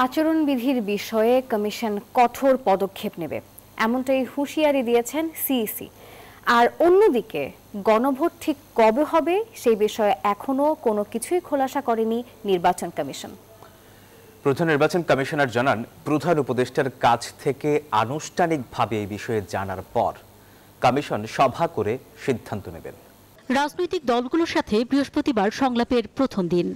আচরণবিধির বিষয়ে কমিশন কঠোর পদক্ষেপ নেবে, এমনটাই হুঁশিয়ারি দিয়েছেন সিইসি। আর অন্যদিকে গণভোট ঠিক কবে হবে সেই বিষয়ে এখনো কোনো কিছুই খোলাসা করেনি নির্বাচন কমিশন। প্রধান নির্বাচন কমিশনার জানান, প্রধান উপদেষ্টার কাছ থেকে আনুষ্ঠানিকভাবে এই বিষয়ে জানার পর কমিশন সভা করে সিদ্ধান্ত নেবেন। রাজনৈতিক দলগুলোর সাথে বৃহস্পতিবার সংলাপের প্রথম দিন।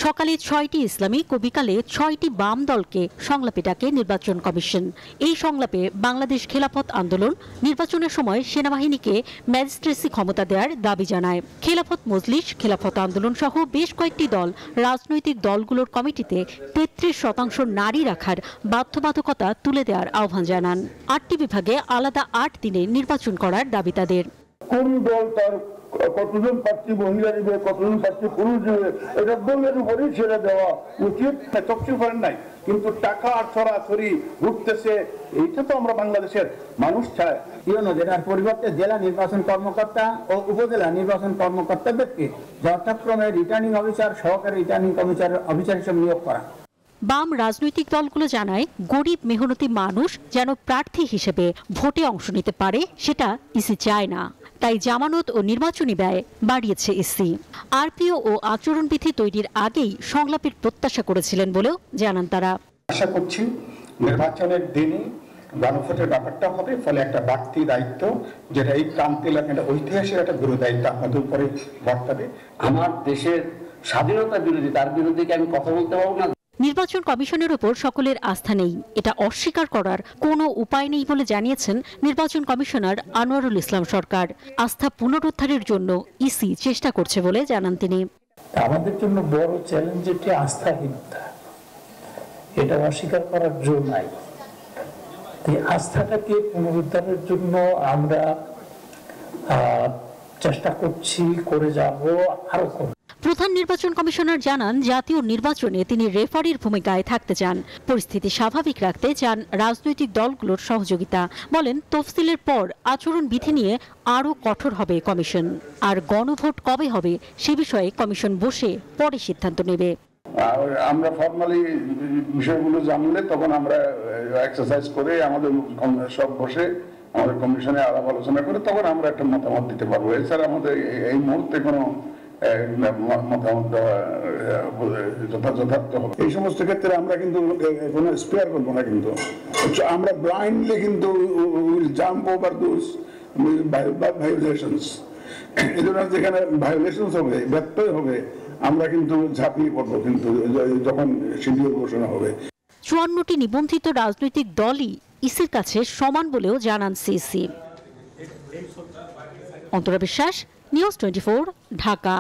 সকালে ৬টি ইসলামিক ও বিকালে ৬টি বাম দলকে সংলাপে ডাকে নির্বাচন কমিশন। এই সংলাপে বাংলাদেশ খেলাফত আন্দোলন নির্বাচনের সময় সেনাবাহিনীকে ম্যাজিস্ট্রেসি ক্ষমতা দেওয়ার দাবি জানায়। খেলাফত মজলিস, খেলাফত আন্দোলন সহ বেশ কয়েকটি দল রাজনৈতিক দলগুলোর কমিটিতে ৩৩% নারী রাখার বাধ্যবাধকতা তুলে দেওয়ার আহ্বান জানান। ৮টি বিভাগে আলাদা ৮ দিনে নির্বাচন করার দাবি তাদের। কোন দল তার কতজন প্রার্থী মহিলা দিবে, কতজন প্রার্থী পুরুষ দিবে, এটা দলের উপরেই ছেড়ে দেওয়া উচিত। চকচক করেন নাই, কিন্তু টাকা আর ছড়াছড়ি ঘুরতেছে, এইটা তো আমরা বাংলাদেশের মানুষ চায়। যেটার পরিবর্তে জেলা নির্বাচন কর্মকর্তা ও উপজেলা নির্বাচন কর্মকর্তাদেরকে যথাক্রমে রিটার্নিং অফিসার, সহকারী রিটার্নিং অফিসার হিসেবে নিয়োগ করা। বাম রাজনৈতিক দলগুলো জানায়, গরিব মেহনতি মানুষ যেন প্রার্থী হিসেবে ভোটে অংশ নিতে পারে, সেটা ইসি চায় না। তাই জামানত ও নির্বাচনী ব্যয় বাড়িয়েছে ইসি। আরপিও ও আচরণবিধি তৈরির আগেই সংলাপের প্রত্যাশা করেছিলেন বলেও জানান তারা। আশা করছি নির্বাচনের দিনে গণভোটের ব্যাপারটা হবে, ফলে একটা বাড়তি দায়িত্ব, যেটা এই ক্রান্তি একটা ঐতিহাসিক একটা গুরু দায়িত্ব আপনাদের উপরে বর্তাবে। আমার দেশের স্বাধীনতা বিরোধী, তার বিরুদ্ধে কি আমি কথা বলতে পারবো না? নির্বাচন কমিশনের উপর সকলের আস্থা নেই, এটা অস্বীকার করার কোনো উপায় নেই বলে জানিয়েছেন নির্বাচন কমিশনার আনোয়ারুল ইসলাম সরকার। আস্থা পুনরুদ্ধারের জন্য ইসি চেষ্টা করছে বলে জানান তিনি। আমাদের জন্য বড় চ্যালেঞ্জ এটি আস্থাহীনতা, এটা অস্বীকার করার জো নাই। এই আস্থাটাকে পুনরুদ্ধারের জন্য আমরা চেষ্টা করছি, করে যাব, আরো করব। প্রধান নির্বাচন কমিশনার জানান, জাতীয় নির্বাচনে তিনি রেফারির ভূমিকায় থাকতে চান। পরিস্থিতি স্বাভাবিক রাখতে চান রাজনৈতিক দলগুলোর সহযোগিতা। বলেন, তফসিলের পর আচরণ বিধি নিয়ে আরও কঠোর হবে কমিশন। আর গণভোট কবে হবে সে বিষয়ে কমিশন বসে পরে সিদ্ধান্ত নেবে। আমরা ফর্মালি বিষয়গুলো জানলে তখন আমরা এক্সারসাইজ করে আমাদের সব বসে আমাদের কমিশনে আলাপ আলোচনা করে তখন আমরা একটা মতামত দিতে পারবো। এছাড়া আমাদের এই মুহূর্তে কোনো মতামত দেওয়া যথার্থ হবে। এই সমস্ত ক্ষেত্রে আমরা কিন্তু কোনো স্পেয়ার করবো না, কিন্তু আমরা ব্লাইন্ডলি কিন্তু জাম্প ওভার দোজ ভায়োলেশনস। এই জন্য যেখানে ভায়োলেশনস হবে, ব্যত্যয় হবে, আমরা কিন্তু ঝাঁপিয়ে পড়বো কিন্তু যখন শিডিউল ঘোষণা হবে। ৫৪টি নিবন্ধিত রাজনৈতিক দলই ইসির কাছে সমান বলেও জানান সিইসি। অন্তরা বিশ্বাস, নিউজ 24, ঢাকা।